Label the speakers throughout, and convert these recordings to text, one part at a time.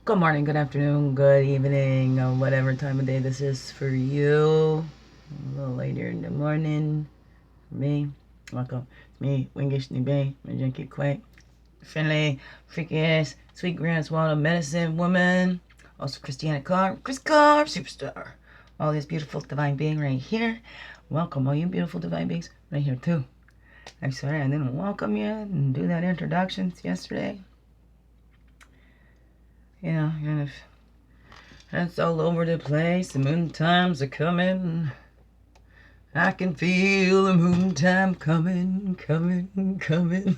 Speaker 1: Good morning, good afternoon, good evening, whatever time of day this is for you. A little later in the morning for me. Welcome. It's me, Wingish Nibe, Majenki Quake, Finley, freaky ass, sweet grass water medicine woman. Also Christiana Clark, Chris Clark, superstar. All this beautiful divine being right here. Welcome, all you beautiful divine beings right here too. I'm sorry I didn't welcome you and do that introductions yesterday. Yeah, kind of. It's all over the place. The moon times are coming. I can feel the moon time coming, coming, coming.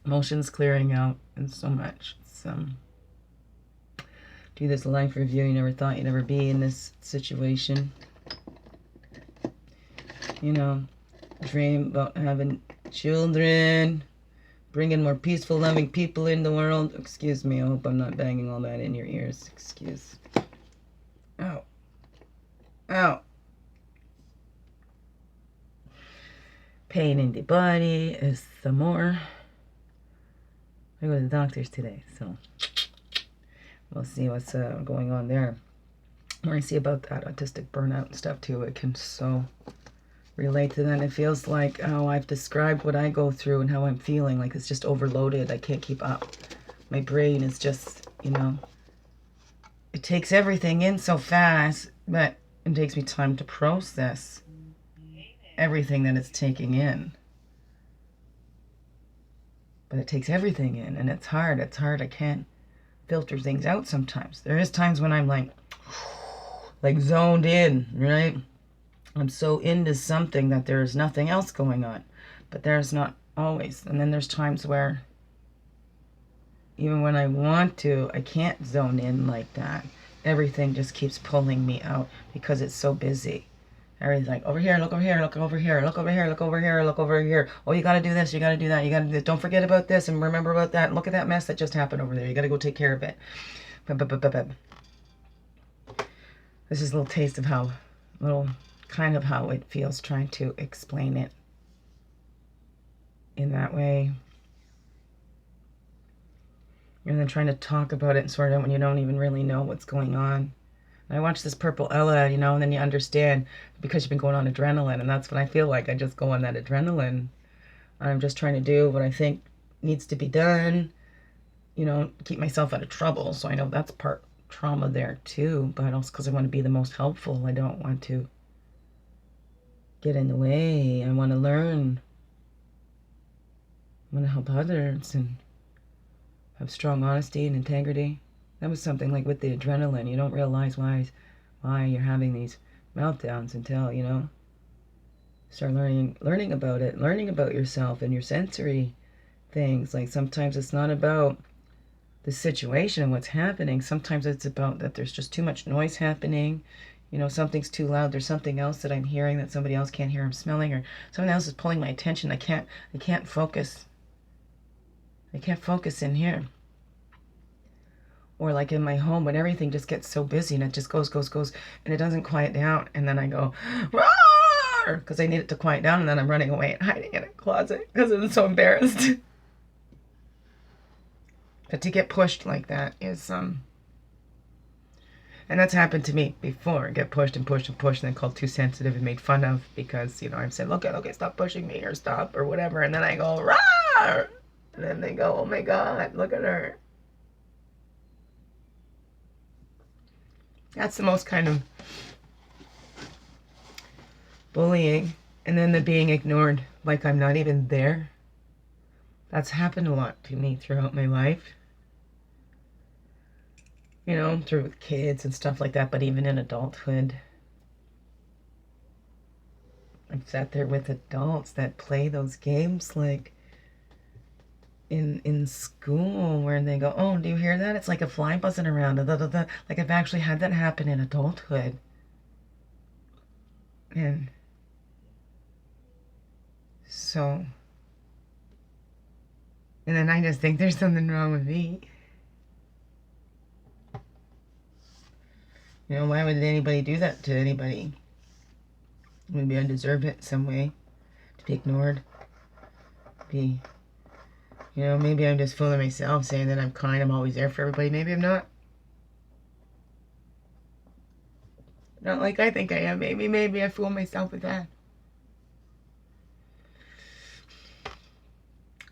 Speaker 1: Emotions clearing out and so much. Do this life review. You never thought you'd ever be in this situation. You know, dream about having children, bringing more peaceful, loving people in the world. Excuse me, I hope I'm not banging all that in your ears. Excuse. Ow. Ow. Pain in the body is some more. I go to the doctor's today, so we'll see what's going on there. We're going to see about that autistic burnout and stuff too. It can so relate to that. It feels like how I've described what I go through and how I'm feeling. Like it's just overloaded. I can't keep up. My brain is just, it takes everything in so fast, but it takes me time to process everything that it's taking in. But it takes everything in, and it's hard. It's hard. I can't filter things out sometimes. There is times when I'm like zoned in, right? I'm so into something that there's nothing else going on. But there's not always. And then there's times where even when I want to, I can't zone in like that. Everything just keeps pulling me out because it's so busy. Everything's like, over here, look over here, look over here, look over here, look over here, look over here. Oh, you got to do this, you got to do that, you got to do this. Don't forget about this and remember about that. Look at that mess that just happened over there. You got to go take care of it. This is a little taste of how it feels trying to explain it in that way. And then trying to talk about it and sort it out when you don't even really know what's going on. I watch this Purple Ella, and then you understand because you've been going on adrenaline, and that's what I feel like. I just go on that adrenaline. I'm just trying to do what I think needs to be done, keep myself out of trouble. So I know that's part trauma there too, but also because I want to be the most helpful. I don't want to get in the way. I want to learn. I want to help others and have strong honesty and integrity. That was something like with the adrenaline. You don't realize why you're having these meltdowns until, start learning about it, learning about yourself and your sensory things. Like sometimes it's not about the situation and what's happening. Sometimes it's about that there's just too much noise happening. Something's too loud. There's something else that I'm hearing that somebody else can't hear. I'm smelling, or someone else is pulling my attention. I can't focus. I can't focus in here. Or like in my home when everything just gets so busy and it just goes, and it doesn't quiet down. And then I go, roar, because I need it to quiet down. And then I'm running away and hiding in a closet because I'm so embarrassed. But to get pushed like that is, and that's happened to me before. Get pushed and pushed and pushed and then called too sensitive and made fun of because, I've said, okay, stop pushing me or stop or whatever. And then I go, roar. And then they go, oh my God, look at her. That's the most kind of bullying. And then the being ignored, like I'm not even there. That's happened a lot to me throughout my life. Through with kids and stuff like that, but even in adulthood. I've sat there with adults that play those games like in school where they go, oh, do you hear that? It's like a fly buzzing around. Da, da, da. Like I've actually had that happen in adulthood. And so, and then I just think there's something wrong with me. Why would anybody do that to anybody? Maybe I deserve it some way. To be ignored. Be You know, maybe I'm just fooling myself saying that I'm kind, I'm always there for everybody. Maybe I'm not. Not like I think I am. Maybe I fool myself with that.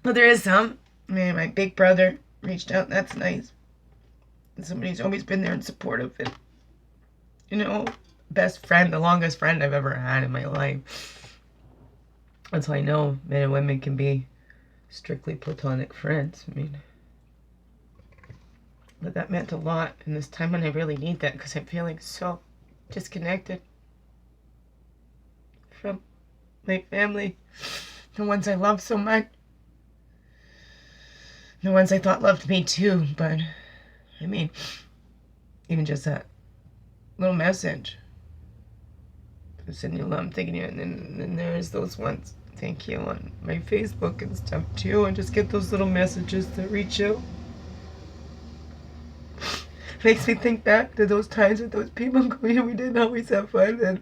Speaker 1: But there is some. I mean, my big brother reached out. That's nice. And somebody's always been there and supportive. And, you know, best friend, the longest friend I've ever had in my life. That's why I know men and women can be strictly platonic friends. I mean, but that meant a lot in this time when I really need that, because I'm feeling so disconnected from my family, the ones I love so much, the ones I thought loved me too. But I mean, even just that little message, sending you love, I'm thinking you, and then there's those ones, thank you, on my Facebook and stuff too, and just get those little messages that reach out. Makes me think back to those times with those people going, we didn't always have fun, and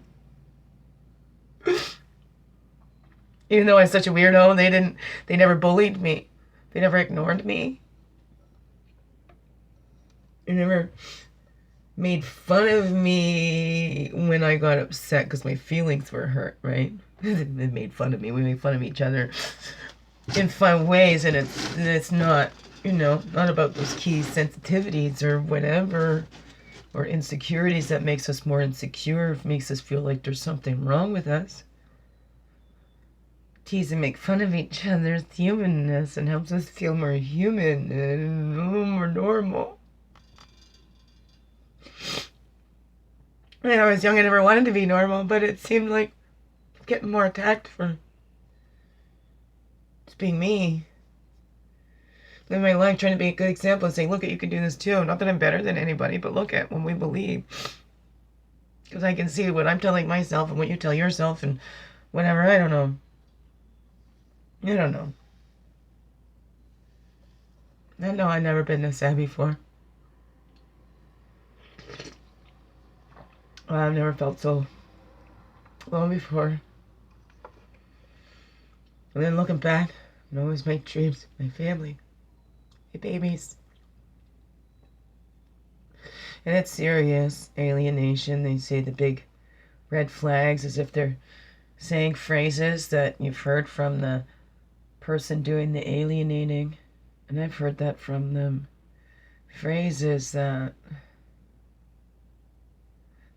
Speaker 1: even though I was such a weirdo, they never bullied me. They never ignored me. They never made fun of me when I got upset because my feelings were hurt, right? They made fun of me. We made fun of each other in fun ways, and it's not, you know, not about those key sensitivities or whatever, or insecurities that makes us more insecure, makes us feel like there's something wrong with us. Tease and make fun of each other's humanness and helps us feel more human and a little more normal. When I was young, I never wanted to be normal, but it seemed like getting more attacked for just being me. Live my life trying to be a good example and saying, look, you can do this too. Not that I'm better than anybody, but look at when we believe. Because I can see what I'm telling myself and what you tell yourself and whatever. I don't know. I don't know. I know I've never been this sad before. I've never felt so alone before. And then looking back, I always my dreams, my family, my babies. And it's serious. Alienation, they say the big red flags as if they're saying phrases that you've heard from the person doing the alienating. And I've heard that from them. Phrases that...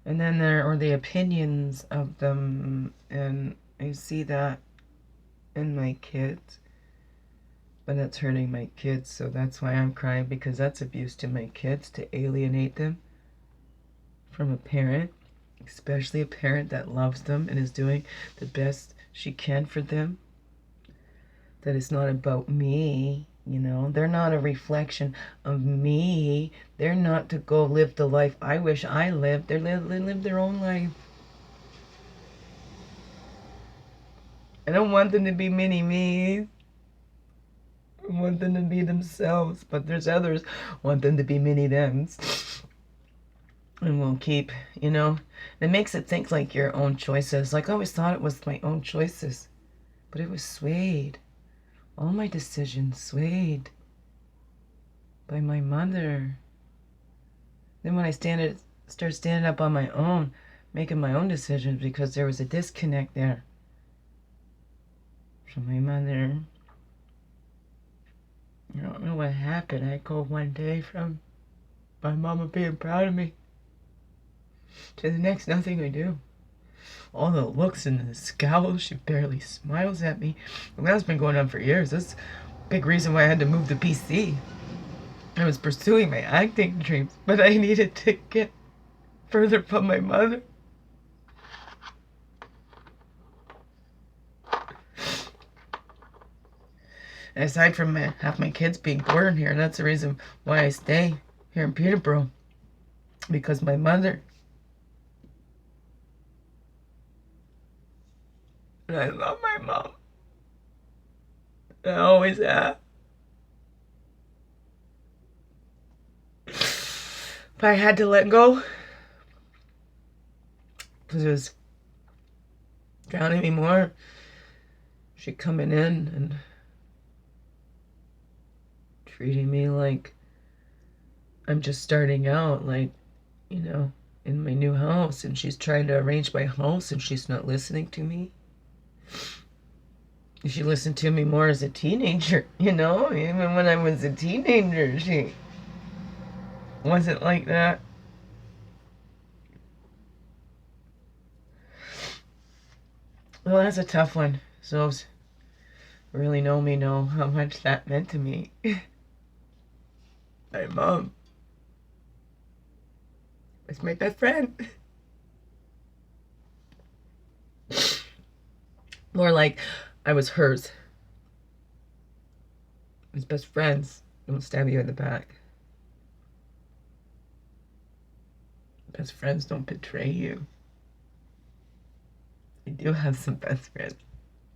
Speaker 1: And then there are the opinions of them, and I see that in my kids. But that's hurting my kids, so that's why I'm crying, because that's abuse to my kids, to alienate them from a parent, especially a parent that loves them and is doing the best she can for them. That it's not about me, you know. They're not a reflection of me. They're not to go live the life I wish I lived. They live their own life. I don't want them to be mini-me's. I want them to be themselves, but there's others want them to be mini-thems. And we'll keep, you know, it makes it think like your own choices. Like I always thought it was my own choices, but it was swayed. All my decisions swayed by my mother. Then when I start standing up on my own, making my own decisions, because there was a disconnect there from my mother. I don't know what happened. I go one day from my mama being proud of me to the next, nothing I do. All the looks and the scowls, she barely smiles at me. And that's been going on for years. That's a big reason why I had to move to BC. I was pursuing my acting dreams, but I needed to get further from my mother. And aside from half my kids being born here, that's the reason why I stay here in Peterborough. Because my mother... And I love my mom. I always have. But I had to let go. Because it was drowning me more. She coming in and treating me like I'm just starting out, like, you know, in my new house, and she's trying to arrange my house and she's not listening to me. She listened to me more as a teenager, you know? Even when I was a teenager, she wasn't like that. Well, that's a tough one. So those who really know me know how much that meant to me. My mom was my best friend. More like I was hers. As best friends don't stab you in the back. Best friends don't betray you. I do have some best friends.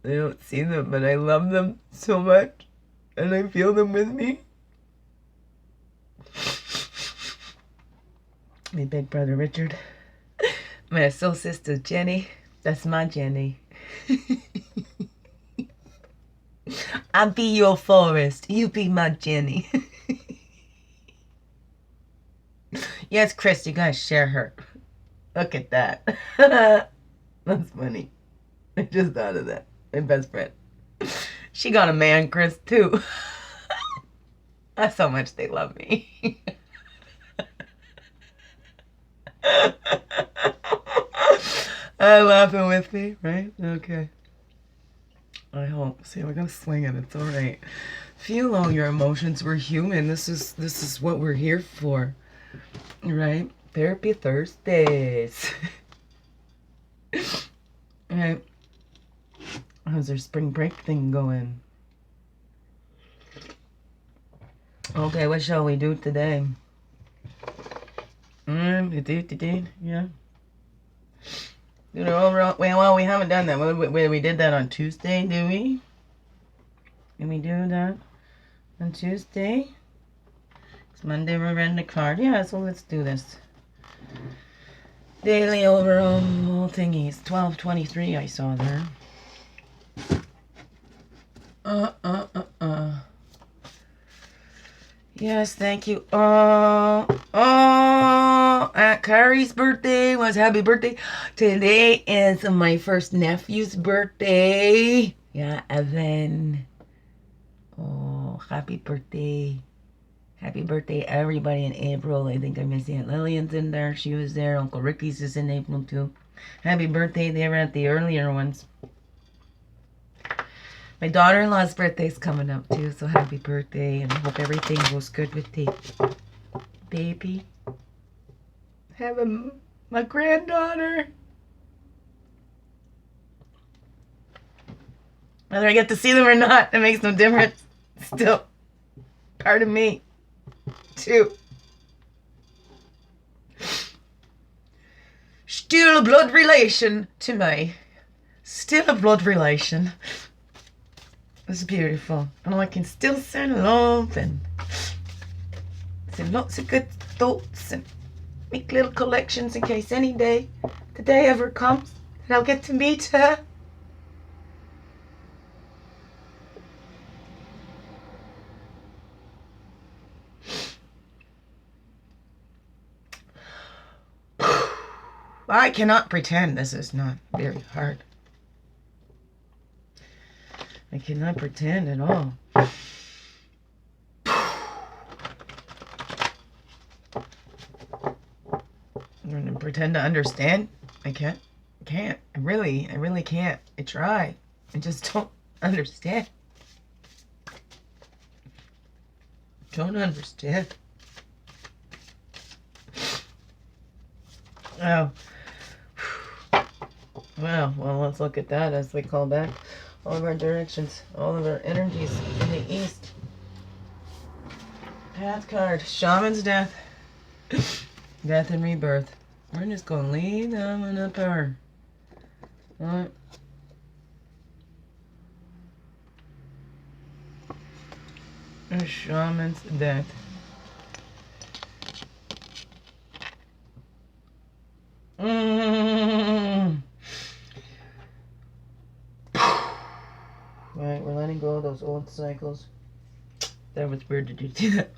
Speaker 1: I don't see them, but I love them so much. And I feel them with me. My big brother Richard. My soul sister Jenny. That's my Jenny. I'll be your Forrest. You be my Jenny. Yes, Chris, you gotta share her. Look at that. That's funny. I just thought of that. My best friend. She got a man, Chris, too. That's how much they love me. Laughing with me, right? Okay. I hope. See, we're gonna swing it. It's all right. Feel all your emotions. We're human. This is what we're here for, right? Therapy Thursdays. Right. How's their spring break thing going? Okay, what shall we do today? Yeah. You know, well, we haven't done that. We did that on Tuesday, did we? Did we do that on Tuesday? It's Monday, we're running the card. Yeah, so let's do this. Daily overall thingies. 1223 I saw there. Yes, thank you. Aunt Carrie's birthday was happy birthday. Today is my first nephew's birthday. Yeah, Evan. Oh, happy birthday. Happy birthday, everybody in April. I think I miss Aunt Lillian's in there. She was there. Uncle Ricky's is in April, too. Happy birthday. They were at the earlier ones. My daughter-in-law's birthday's coming up, too. So happy birthday. And I hope everything goes good with the baby. Having my granddaughter. Whether I get to see them or not, it makes no difference. Still part of me. Too. Still a blood relation to me. Still a blood relation. It's beautiful. And I can still send love and send lots of good thoughts and make little collections in case any day the day ever comes and I'll get to meet her. I cannot pretend this is not very hard. I cannot pretend at all. I'm gonna pretend to understand. I can't. I really can't. I try. I just don't understand. Don't understand. Oh. Well, let's look at that as we call back all of our directions, all of our energies in the east. Path card, Shaman's death. Death and rebirth. We're just going to lead them in a power. Alright. A shaman's death. Right, we're letting go of those old cycles. That was weird. Did you see that?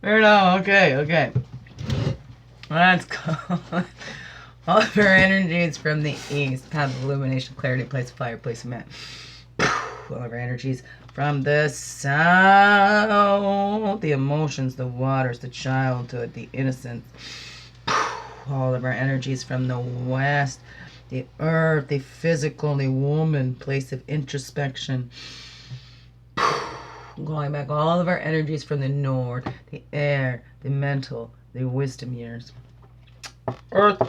Speaker 1: Or no, okay. Let's go. All of our energies from the east, path of illumination, clarity, place of fire, place of man. All of our energies from the south, the emotions, the waters, the childhood, the innocence. All of our energies from the west, the earth, the physical, the woman, place of introspection. Going back, all of our energies from the north, the air, the mental, the wisdom years. Earth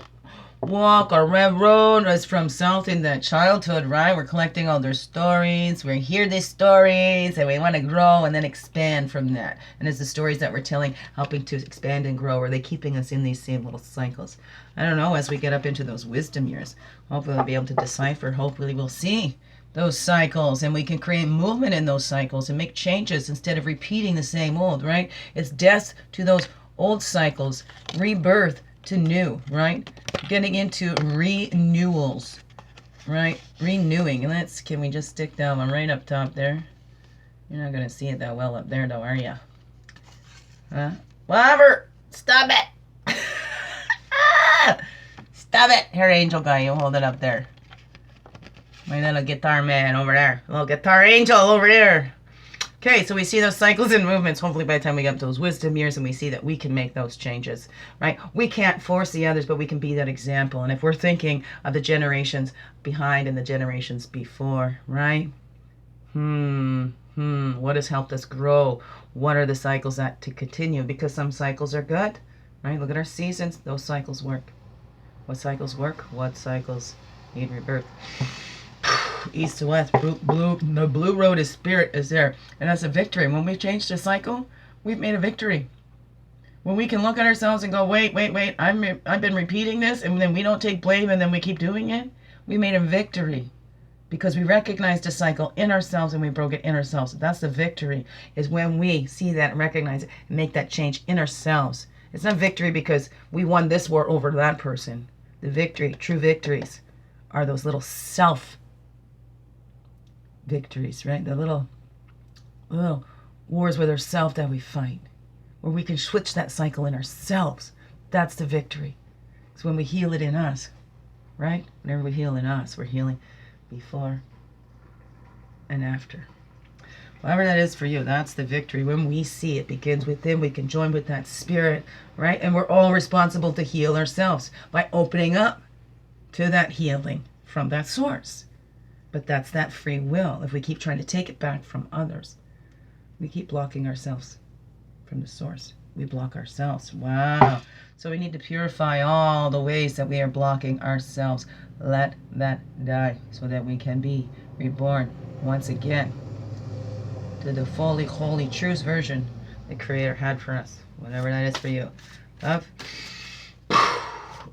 Speaker 1: walk our red road is from south in that childhood, right? We're collecting all their stories. We hear these stories and we want to grow and then expand from that. And it's the stories that we're telling helping to expand and grow. Are they keeping us in these same little cycles? I don't know. As we get up into those wisdom years, hopefully we'll be able to decipher. Hopefully we'll see those cycles and we can create movement in those cycles and make changes instead of repeating the same old, right? It's death to those old cycles, rebirth to new, right? Getting into renewals, right? Renewing. Can we just stick that one right up top there? You're not going to see it that well up there though, are you? Huh? Whatever! Stop it! Stop it! Here, angel guy, you hold it up there. My little guitar man over there. Little guitar angel over there. Okay, so we see those cycles and movements. Hopefully by the time we get to those wisdom years and we see that we can make those changes, right? We can't force the others, but we can be that example. And if we're thinking of the generations behind and the generations before, right? What has helped us grow? What are the cycles that to continue? Because some cycles are good, right? Look at our seasons. Those cycles work. What cycles work? What cycles need rebirth? East to west, the blue road is spirit is there, and that's a victory. When we change the cycle, we've made a victory. When we can look at ourselves and go, wait, I've been repeating this, and then we don't take blame, and then we keep doing it. We made a victory because we recognized a cycle in ourselves and we broke it in ourselves. That's the victory. Is when we see that and recognize it and make that change in ourselves. It's not victory because we won this war over that person. The victory, true victories, are those little self victories, right? The little wars with ourselves that we fight, where we can switch that cycle in ourselves. That's the victory. It's when we heal it in us, right? Whenever we heal in us, we're healing before and after. Whatever that is for you, that's the victory. When we see it begins within, we can join with that spirit, right? And we're all responsible to heal ourselves by opening up to that healing from that source. But that's that free will. If we keep trying to take it back from others, we keep blocking ourselves from the source. We block ourselves. Wow. So we need to purify all the ways that we are blocking ourselves. Let that die so that we can be reborn once again to the fully, holy, truest version the Creator had for us. Whatever that is for you. Up,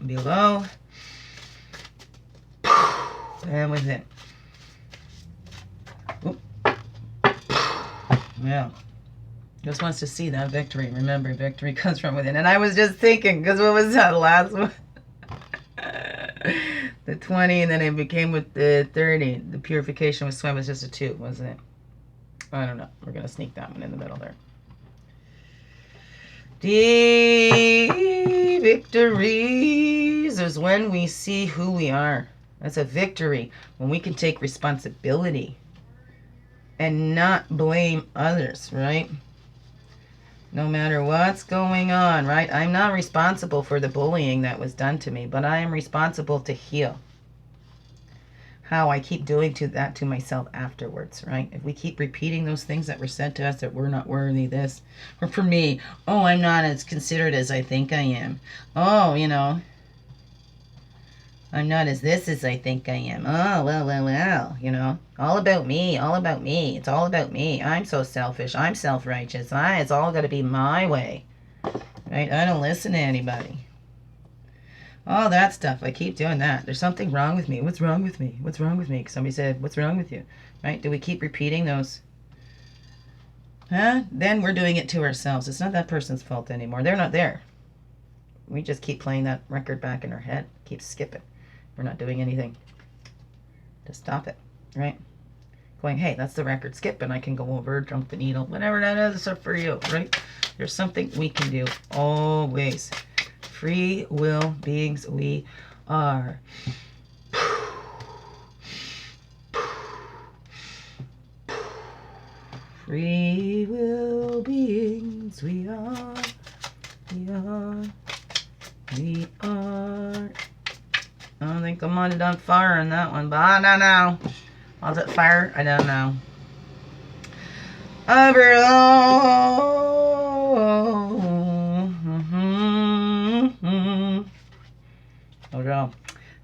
Speaker 1: below, and within. Yeah. Just wants to see that victory. Remember, victory comes from within. And I was just thinking, because what was that last one? The 20, and then it became with the 30. The purification with swim was just a 2, wasn't it? I don't know. We're going to sneak that one in the middle there. The victories is when we see who we are. That's a victory. When we can take responsibility and not blame others, right? No matter what's going on, right? I'm not responsible for the bullying that was done to me, but I am responsible to heal. How I keep doing that to myself afterwards, right? If we keep repeating those things that were said to us, that we're not worthy this, or for me, oh, I'm not as considerate as I think I am. Oh, I'm not as this as I think I am. Oh, well, all about me, all about me. It's all about me. I'm so selfish. I'm self-righteous. It's all got to be my way, right? I don't listen to anybody. All that stuff. I keep doing that. There's something wrong with me. What's wrong with me? What's wrong with me? Somebody said, what's wrong with you? Right? Do we keep repeating those? Then we're doing it to ourselves. It's not that person's fault anymore. They're not there. We just keep playing that record back in our head. Keep skipping. We're not doing anything. to stop it, right? Going, hey, that's the record, skip, and I can go over, jump the needle, whatever that is for you, right? There's something we can do always. Free will beings we are. Free will beings we are. We are. We are. I don't think I might have done fire on that one, but I don't know. Was it fire? I don't know. Okay.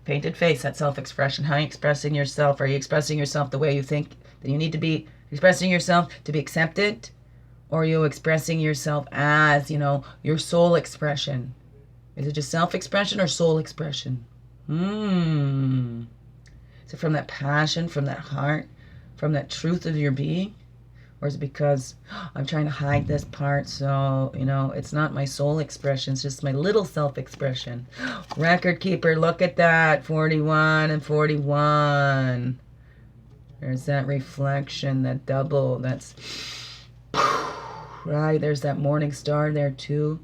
Speaker 1: Painted face, that self-expression. How are you expressing yourself? Are you expressing yourself the way you think that you need to be expressing yourself to be accepted? Or are you expressing yourself as, your soul expression? Is it just self-expression or soul expression? Is it from that passion, from that heart, from that truth of your being? Or is it because I'm trying to hide this part, so, it's not my soul expression, it's just my little self-expression. Record keeper, look at that, 41 and 41. There's that reflection, that double, that's, right, there's that morning star there too.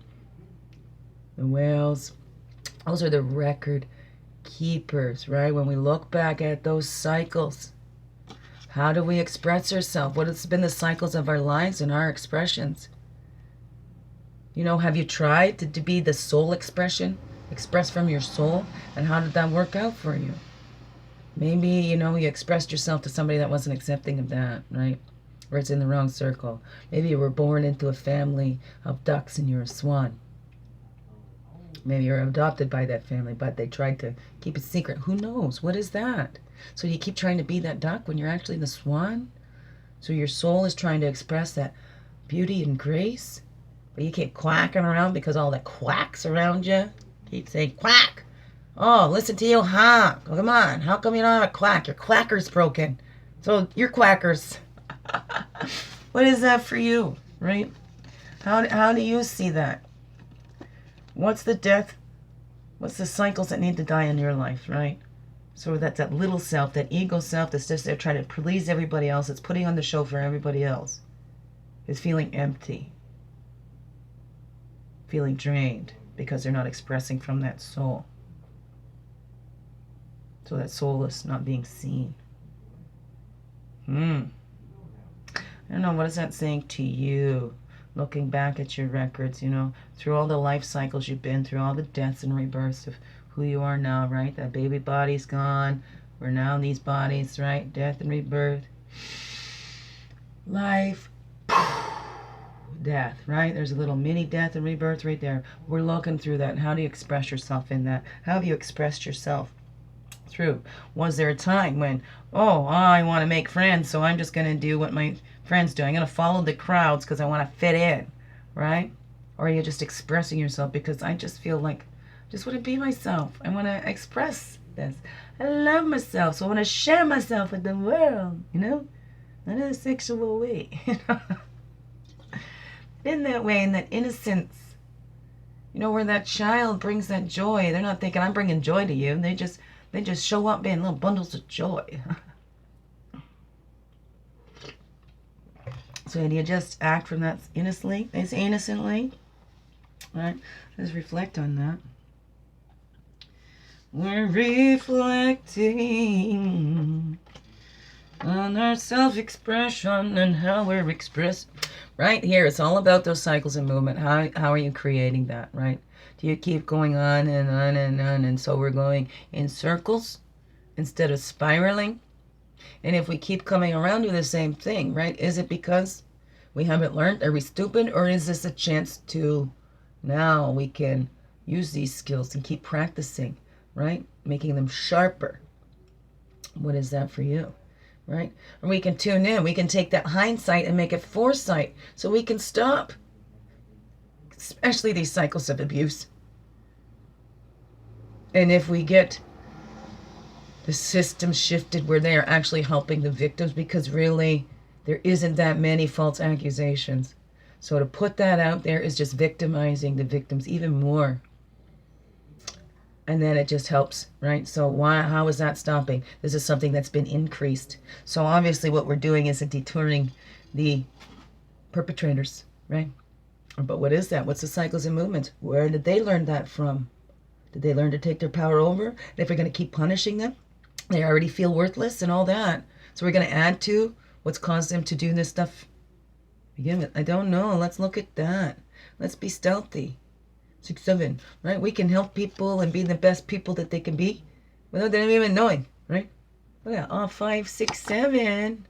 Speaker 1: The whales, those are the record keepers, right? When we look back at those cycles, how do we express ourselves? What has been the cycles of our lives and our expressions? Have you tried to be the soul expression? Express from your soul? And how did that work out for you? Maybe, you expressed yourself to somebody that wasn't accepting of that, right? Or it's in the wrong circle. Maybe you were born into a family of ducks and you're a swan. Maybe you're adopted by that family, but they tried to keep it secret. Who knows? What is that? So you keep trying to be that duck when you're actually the swan? So your soul is trying to express that beauty and grace, but you keep quacking around because all the quacks around you keep saying, quack! Oh, listen to you, huh? Come on, how come you don't have a quack? Your quacker's broken. So you're quackers. What is that for you, right? How do you see that? What's the death? What's the cycles that need to die in your life, right? So that's that little self, that ego self that's just there trying to please everybody else. It's putting on the show for everybody else. Is feeling empty. Feeling drained because they're not expressing from that soul. So that soul is not being seen. I don't know, what is that saying to you? Looking back at your records, through all the life cycles you've been through, all the deaths and rebirths of who you are now, right? That baby body's gone. We're now in these bodies, right? Death and rebirth. Life. Death, right? There's a little mini death and rebirth right there. We're looking through that. How do you express yourself in that? How have you expressed yourself through? Was there a time when, I want to make friends, so I'm just going to do what my friends do. I'm going to follow the crowds because I want to fit in, right? Or are you just expressing yourself because I just feel like I just want to be myself. I want to express this. I love myself, so I want to share myself with the world, not in a sexual way. In that way, in that innocence, where that child brings that joy. They're not thinking, I'm bringing joy to you. They just show up being little bundles of joy. So do you just act from that innocently? Right? Let's reflect on that. We're reflecting on our self-expression and how we're expressed. Right here, it's all about those cycles of movement. How are you creating that, right? Do you keep going on and on and on, and so we're going in circles instead of spiraling? And if we keep coming around to the same thing, right, is it because we haven't learned? Are we stupid? Or is this a chance to, now we can use these skills and keep practicing, right? Making them sharper. What is that for you, right? Or we can tune in. We can take that hindsight and make it foresight so we can stop, especially these cycles of abuse. And if we get the system shifted where they are actually helping the victims, because really there isn't that many false accusations. So to put that out there is just victimizing the victims even more. And then it just helps, right? So how is that stopping? This is something that's been increased. So obviously what we're doing is deterring the perpetrators, right? But what is that? What's the cycles and movements? Where did they learn that from? Did they learn to take their power over? And if we're going to keep punishing them, they already feel worthless and all that. So we're going to add to what's caused them to do this stuff. Begin with, I don't know. Let's look at that. Let's be stealthy. 6, 7, right? We can help people and be the best people that they can be without them even knowing, right? Look at 5, 6, 7.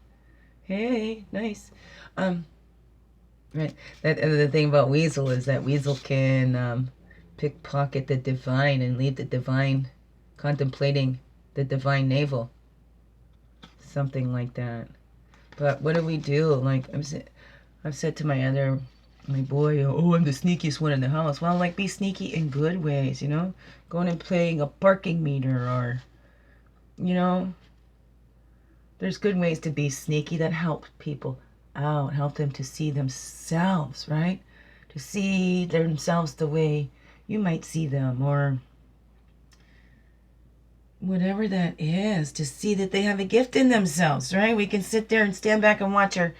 Speaker 1: Hey, nice. Right. That the thing about Weasel is that Weasel can pickpocket the divine and leave the divine contemplating the divine navel. Something like that. But what do we do? Like I've said to my boy, oh, I'm the sneakiest one in the house. Well, like, be sneaky in good ways, you know? Going and playing a parking meter, or, you know, there's good ways to be sneaky that help people out, help them to see themselves, right? To see themselves the way you might see them, or whatever that is, to see that they have a gift in themselves, right? We can sit there and stand back and watch our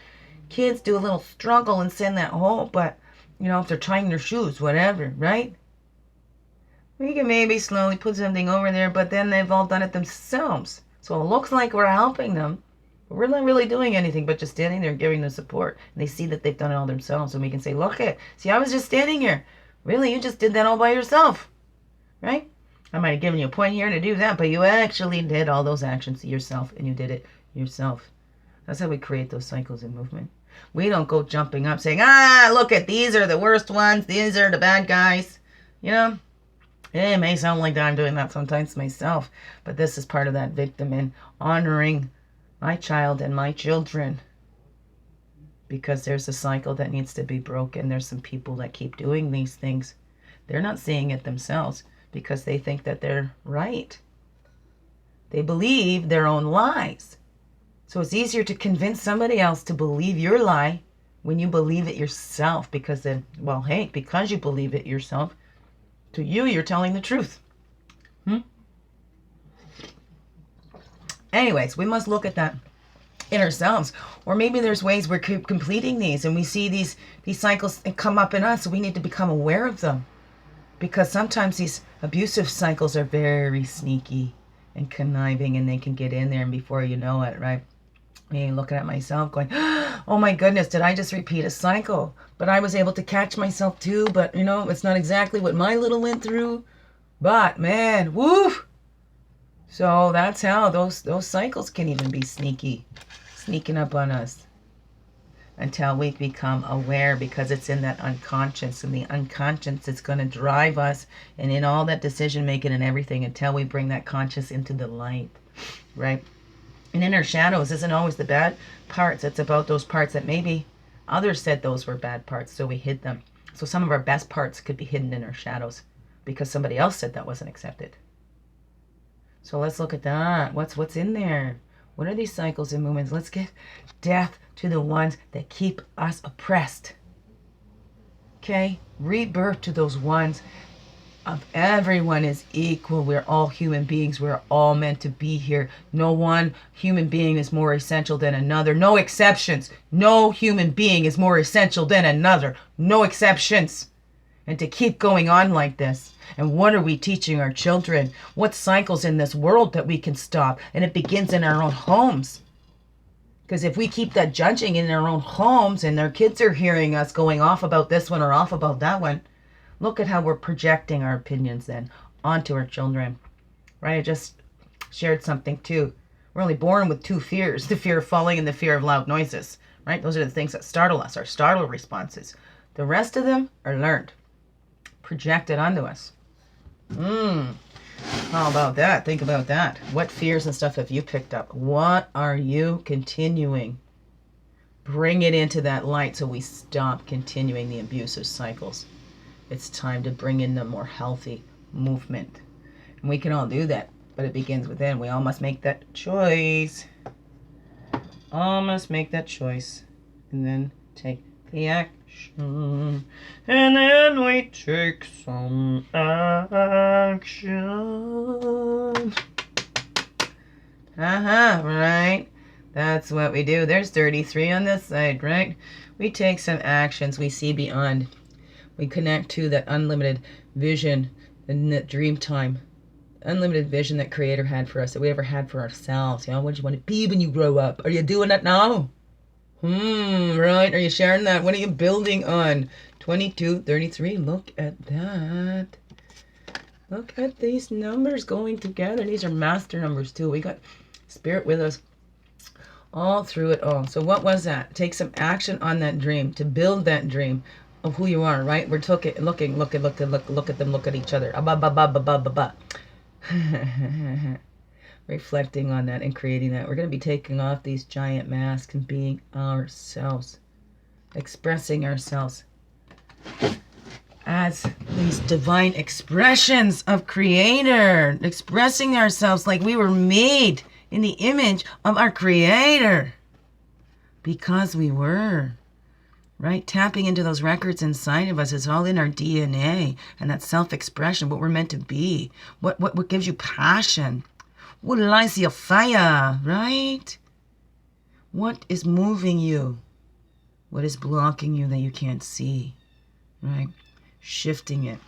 Speaker 1: kids do a little struggle and send that home, but, you know, if they're tying their shoes, whatever, right? We can maybe slowly put something over there, but then they've all done it themselves. So it looks like we're helping them, but we're not really doing anything but just standing there giving them support. And they see that they've done it all themselves, and we can say, look it, see, I was just standing here. Really, you just did that all by yourself, right? I might have given you a point here to do that, but you actually did all those actions yourself, and you did it yourself. That's how we create those cycles in movement. We don't go jumping up saying, look at, these are the worst ones. These are the bad guys. You know, it may sound like that I'm doing that sometimes myself, but this is part of that victim in honoring my child and my children, because there's a cycle that needs to be broken. There's some people that keep doing these things. They're not seeing it themselves because they think that they're right. They believe their own lies. So it's easier to convince somebody else to believe your lie when you believe it yourself, because then, well, hey, because you believe it yourself, to you, you're telling the truth. Anyways, we must look at that in ourselves. Or maybe there's ways we're completing these and we see these cycles come up in us, so we need to become aware of them. Because sometimes these abusive cycles are very sneaky and conniving, and they can get in there, and before you know it, right? Me looking at myself going, oh my goodness, did I just repeat a cycle? But I was able to catch myself too, but you know, it's not exactly what my little went through. But man, woo! So that's how those cycles can even be sneaking up on us, until we become aware, because it's in that unconscious, and the unconscious is going to drive us, and in all that decision making and everything, until we bring that conscious into the light, right? And in our shadows isn't always the bad parts. It's about those parts that maybe others said those were bad parts, so we hid them. So some of our best parts could be hidden in our shadows because somebody else said that wasn't accepted. So let's look at that. What's in there? What are these cycles and movements? Let's give death to the ones that keep us oppressed. Okay? Rebirth to those ones of everyone is equal. We're all human beings. We're all meant to be here. No one human being is more essential than another. No exceptions. No human being is more essential than another. No exceptions. And to keep going on like this. And what are we teaching our children? What cycles in this world that we can stop? And it begins in our own homes. Because if we keep that judging in our own homes, and our kids are hearing us going off about this one or off about that one, look at how we're projecting our opinions then onto our children, right? I just shared something too. We're only born with 2 fears, the fear of falling and the fear of loud noises, right? Those are the things that startle us, our startle responses. The rest of them are learned, projected onto us. How about that? Think about that. What fears and stuff have you picked up? What are you continuing? Bring it into that light so we stop continuing the abusive cycles. It's time to bring in the more healthy movement. And we can all do that, but it begins within. We all must make that choice. All must make that choice. And then take the action. And then we take some action. Right? That's what we do. There's 33 on this side, right? We take some actions. We see beyond. We connect to that unlimited vision and that dream time. Unlimited vision that Creator had for us, that we ever had for ourselves. You know, what do you want to be when you grow up? Are you doing that now? Right? Are you sharing that? What are you building on? 22, 33. Look at that. Look at these numbers going together. These are master numbers too. We got Spirit with us all through it all. So what was that? Take some action on that dream to build that dream of who you are, right? We're look at them, look at each other. Reflecting on that and creating that. We're going to be taking off these giant masks and being ourselves, expressing ourselves as these divine expressions of Creator, expressing ourselves like we were made in the image of our Creator, because we were. Right? Tapping into those records inside of us. It's all in our DNA. And that self-expression, what we're meant to be. What gives you passion? What lights your fire? Right? What is moving you? What is blocking you that you can't see? Right? Shifting it.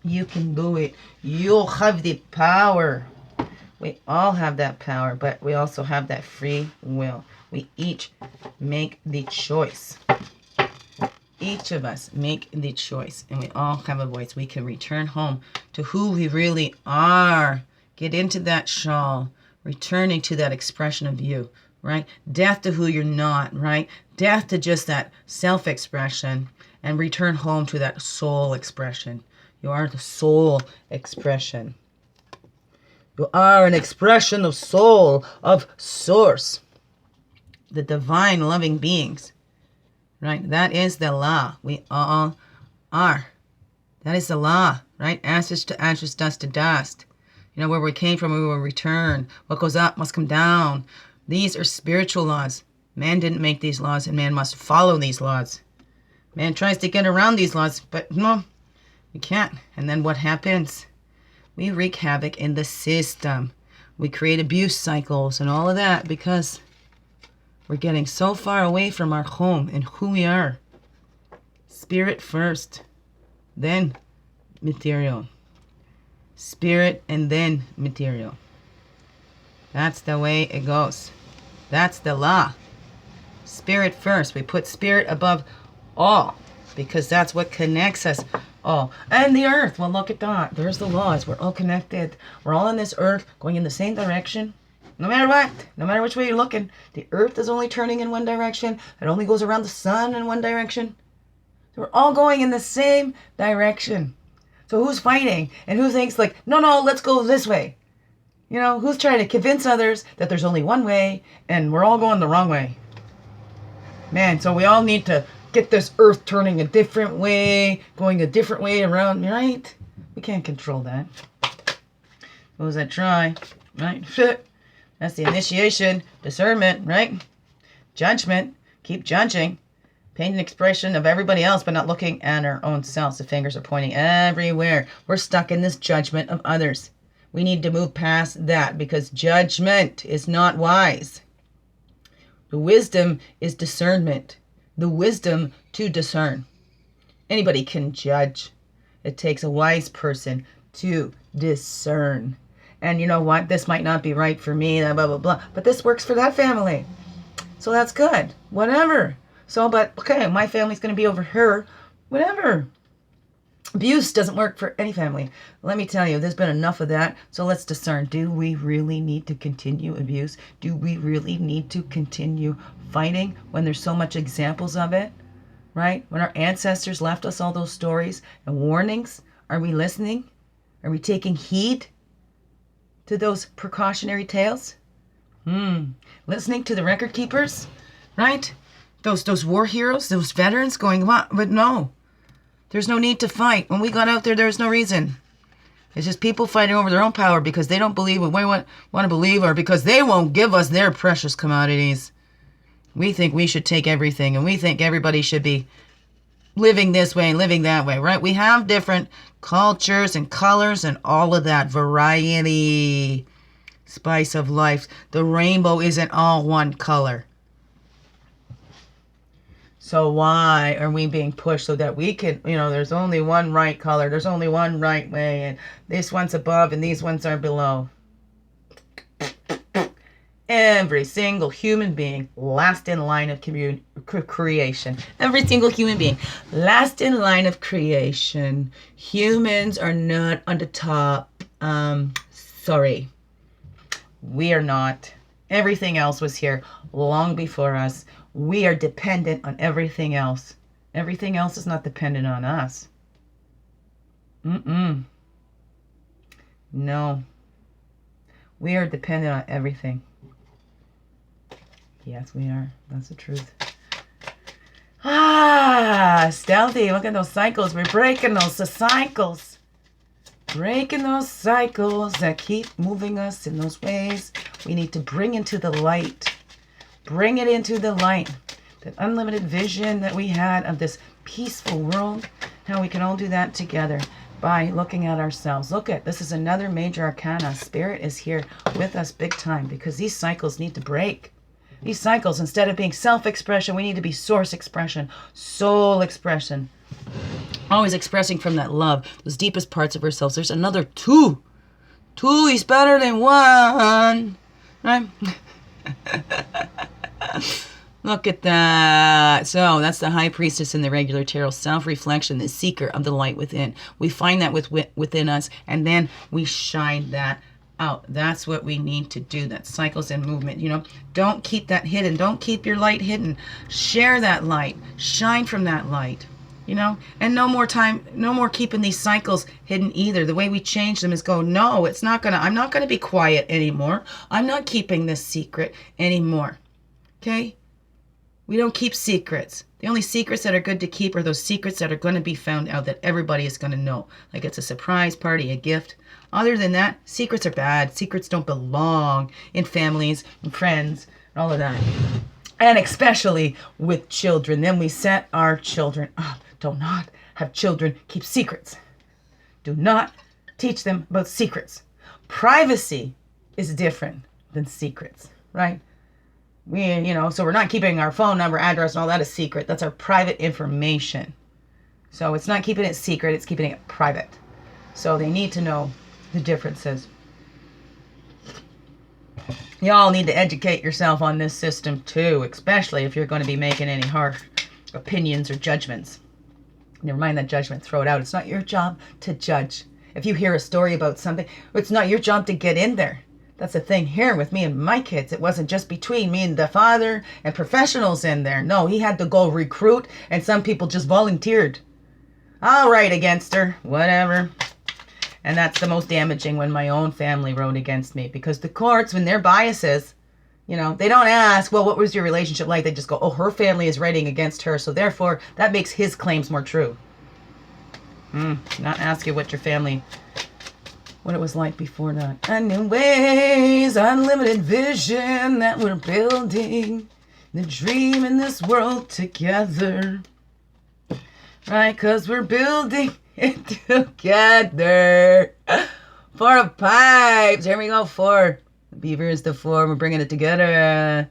Speaker 1: You can do it. You have the power. We all have that power, but we also have that free will. We each make the choice. Each of us make the choice, and we all have a voice. We can return home to who we really are. Get into that shawl, returning to that expression of you, right? Death to who you're not, right? Death to just that self-expression, and return home to that soul expression. You are the soul expression. You are an expression of soul, of source, the divine loving beings. Right? That is the law. We all are. That is the law, right? Ashes to ashes, dust to dust. You know, where we came from, we will return. What goes up must come down. These are spiritual laws. Man didn't make these laws, and man must follow these laws. Man tries to get around these laws, but no, we can't. And then what happens? We wreak havoc in the system. We create abuse cycles and all of that because we're getting so far away from our home and who we are. Spirit first, then material. Spirit and then material. That's the way it goes. That's the law. Spirit first. We put spirit above all because that's what connects us all. And the earth. Well, look at that. There's the laws. We're all connected. We're all on this earth going in the same direction. No matter what, no matter which way you're looking, the earth is only turning in one direction. It only goes around the sun in one direction. So we're all going in the same direction. So who's fighting? And who thinks like, no, let's go this way? You know, who's trying to convince others that there's only one way and we're all going the wrong way? Man, so we all need to get this earth turning a different way, going a different way around, right? We can't control that. Those that try, right? That's the initiation, discernment, right? Judgment, keep judging. Paint an expression of everybody else, but not looking at our own selves. The fingers are pointing everywhere. We're stuck in this judgment of others. We need to move past that because judgment is not wise. The wisdom is discernment. The wisdom to discern. Anybody can judge. It takes a wise person to discern. And you know what? This might not be right for me, blah, blah, blah. But this works for that family. So that's good. Whatever. So, but, okay, my family's going to be over here. Whatever. Abuse doesn't work for any family. Let me tell you, there's been enough of that. So let's discern. Do we really need to continue abuse? Do we really need to continue fighting when there's so much examples of it? Right? When our ancestors left us all those stories and warnings, are we listening? Are we taking heed to those precautionary tales? Listening to the record keepers, right? Those war heroes, those veterans going, what? But no, there's no need to fight. When we got out there, there's no reason. It's just people fighting over their own power because they don't believe what we want to believe or because they won't give us their precious commodities. We think we should take everything, and we think everybody should be living this way and living that way, right? We have different cultures and colors and all of that variety, spice of life. The rainbow isn't all one color. So why are we being pushed so that we can, there's only one right color, there's only one right way, and this one's above and these ones are below? Every single human being last in line of creation. Every single human being last in line of creation. Humans are not on the top. Sorry. We are not. Everything else was here long before us. We are dependent on everything else. Everything else is not dependent on us. No. We are dependent on everything. Yes, we are. That's the truth. Stealthy. Look at those cycles. We're breaking those cycles. Breaking those cycles that keep moving us in those ways. We need to bring into the light. Bring it into the light. That unlimited vision that we had of this peaceful world. How we can all do that together by looking at ourselves. Look at, this is another major arcana. Spirit is here with us big time because these cycles need to break. These cycles, instead of being self-expression, we need to be source expression, soul expression. Always expressing from that love, those deepest parts of ourselves. There's another two. Two is better than one. Right? Look at that. So that's the high priestess in the regular tarot. Self-reflection, the seeker of the light within. We find that within us, and then we shine that out. That's what we need to do. That cycles and movement. Don't keep that hidden. Don't keep your light hidden. Share that light. Shine from that light. And no more keeping these cycles hidden either. The way we change them is I'm not gonna be quiet anymore. I'm not keeping this secret anymore. Okay? We don't keep secrets. The only secrets that are good to keep are those secrets that are going to be found out that everybody is going to know. Like it's a surprise party, a gift. Other than that, secrets are bad. Secrets don't belong in families and friends and all of that. And especially with children. Then we set our children up. Do not have children keep secrets. Do not teach them about secrets. Privacy is different than secrets, right? So we're not keeping our phone number, address, and all that a secret. That's our private information. So it's not keeping it secret, it's keeping it private. So they need to know the differences. Y'all need to educate yourself on this system too, especially if you're going to be making any harsh opinions or judgments. Never mind that judgment, throw it out. It's not your job to judge. If you hear a story about something, it's not your job to get in there. That's the thing here with me and my kids. It wasn't just between me and the father and professionals in there. No, he had to go recruit, and some people just volunteered. I'll write against her, whatever. And that's the most damaging when my own family wrote against me, because the courts, when their biases, they don't ask, well, what was your relationship like? They just go, oh, her family is writing against her, so therefore that makes his claims more true. Not ask you what your family, what it was like before that. Anyways, unlimited vision that we're building, the dream in this world together. Right, because we're building it together. 4 of pipes. Here we go, 4. The beaver is the 4. We're bringing it together.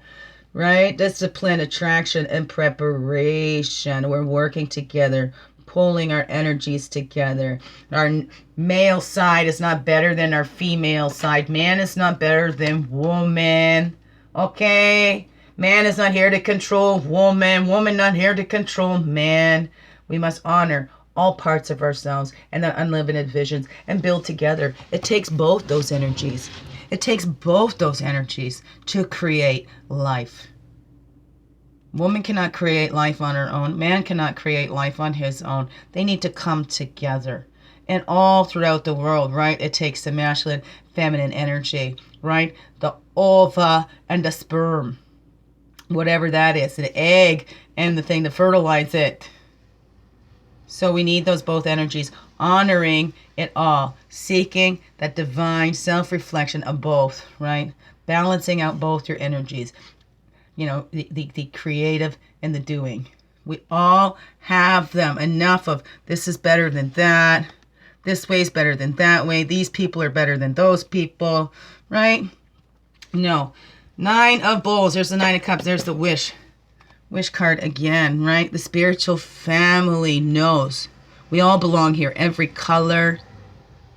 Speaker 1: Right? Discipline, attraction, and preparation. We're working together, pulling our energies together. Our male side is not better than our female side. Man is not better than woman. Okay? Man is not here to control woman. Woman not here to control man. We must honor all parts of ourselves and the unlimited visions and build together. It takes both those energies. It takes both those energies to create life. Woman cannot create life on her own. Man cannot create life on his own. They need to come together. And all throughout the world, right? It takes the masculine, feminine energy, right? The ova and the sperm. Whatever that is. The egg and the thing to fertilize it. So we need those both energies, honoring it all, seeking that divine self-reflection of both, right? Balancing out both your energies. you know, the creative and the doing. We all have them. Enough of this is better than that. This way is better than that way. These people are better than those people, right? No. 9 of bowls. There's the 9 of cups. There's the wish. Wish card again, right? The spiritual family knows. We all belong here. Every color,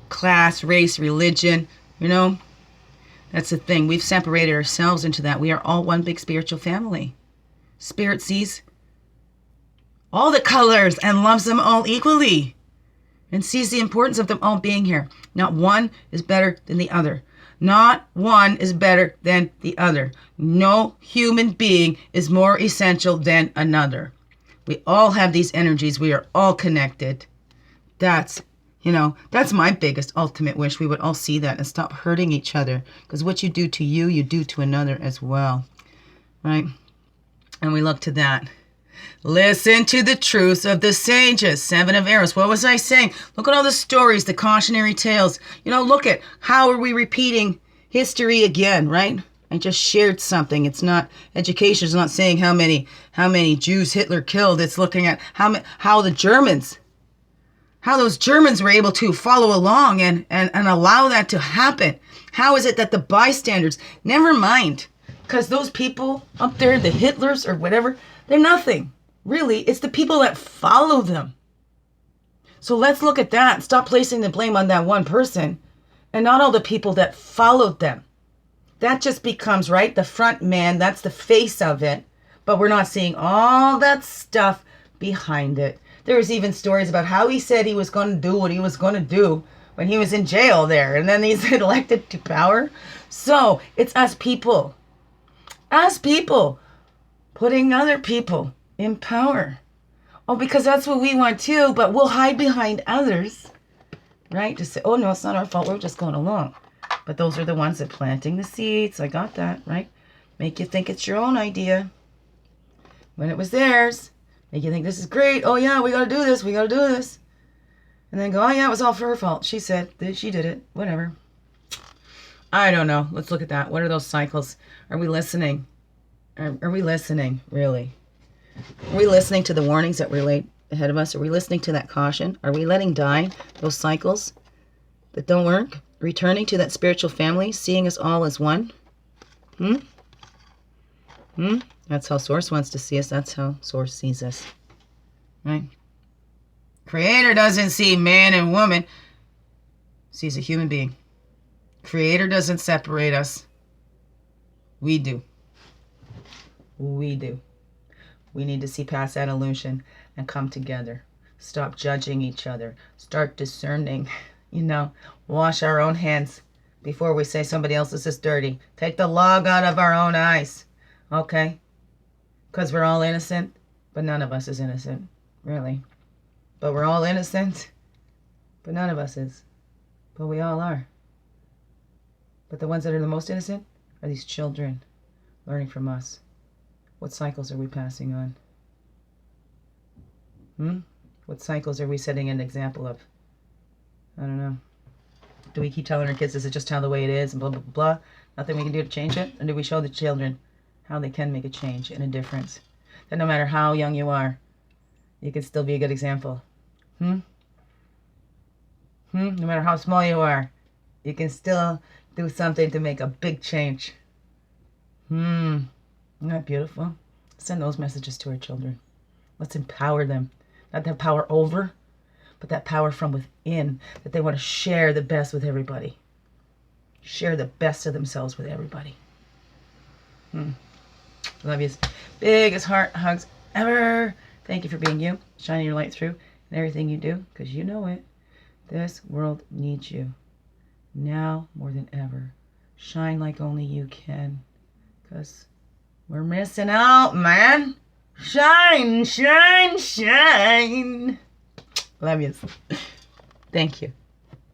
Speaker 1: class, race, religion, you know. That's the thing. We've separated ourselves into that. We are all one big spiritual family. Spirit sees all the colors and loves them all equally and sees the importance of them all being here. Not one is better than the other. Not one is better than the other. No human being is more essential than another. We all have these energies. We are all connected. That's, you know, that's my biggest ultimate wish. We would all see that and stop hurting each other. Because what you do to you, you do to another as well. Right? And we look to that. Listen to the truths of the sages. 7 of arrows. What was I saying? Look at all the stories, the cautionary tales. You know, look at how are we repeating history again, right? I just shared something. It's not, education is not saying how many Jews Hitler killed. It's looking at how the Germans, how those Germans were able to follow along and allow that to happen. How is it that the bystanders, never mind, because those people up there, the Hitlers or whatever, they're nothing. Really, it's the people that follow them. So let's look at that. Stop placing the blame on that one person and not all the people that followed them. That just becomes, right, the front man. That's the face of it. But we're not seeing all that stuff behind it. There's even stories about how he said he was going to do what he was going to do when he was in jail there. And then he's elected to power. So it's us people. Us people putting other people in power. Oh, because that's what we want too, but we'll hide behind others, right? To say, oh no, it's not our fault, we're just going along. But those are the ones that planting the seeds. I got that, right? Make you think it's your own idea when it was theirs. Make you think this is great. Oh yeah, we got to do this, we got to do this. And then go, oh yeah, it was all for her fault. She said, she did it, whatever. I don't know. Let's look at that. What are those cycles? Are we listening? Are we listening, really? Are we listening to the warnings that were laid ahead of us? Are we listening to that caution? Are we letting die those cycles that don't work? Returning to that spiritual family, seeing us all as one? That's how Source wants to see us. That's how Source sees us. Right? Creator doesn't see man and woman. Sees a human being. Creator doesn't separate us. We do. We do. We need to see past that illusion and come together. Stop judging each other. Start discerning. You know, wash our own hands before we say somebody else's is dirty. Take the log out of our own eyes. Okay? Because we're all innocent, but none of us is innocent. Really. But we're all innocent, but none of us is. But we all are. But the ones that are the most innocent are these children learning from us. What cycles are we passing on? What cycles are we setting an example of? I don't know. Do we keep telling our kids this is just how the way it is and blah, blah, blah, blah? Nothing we can do to change it? Or do we show the children how they can make a change and a difference? That no matter how young you are, you can still be a good example. No matter how small you are, you can still do something to make a big change. Isn't that beautiful? Send those messages to our children. Let's empower them. Not that power over, but that power from within, that they want to share the best with everybody. Share the best of themselves with everybody. Love you. Biggest heart hugs ever. Thank you for being you, shining your light through in everything you do, because you know it. This world needs you. Now more than ever. Shine like only you can, because we're missing out, man. Shine, shine, shine. Love you. Thank you.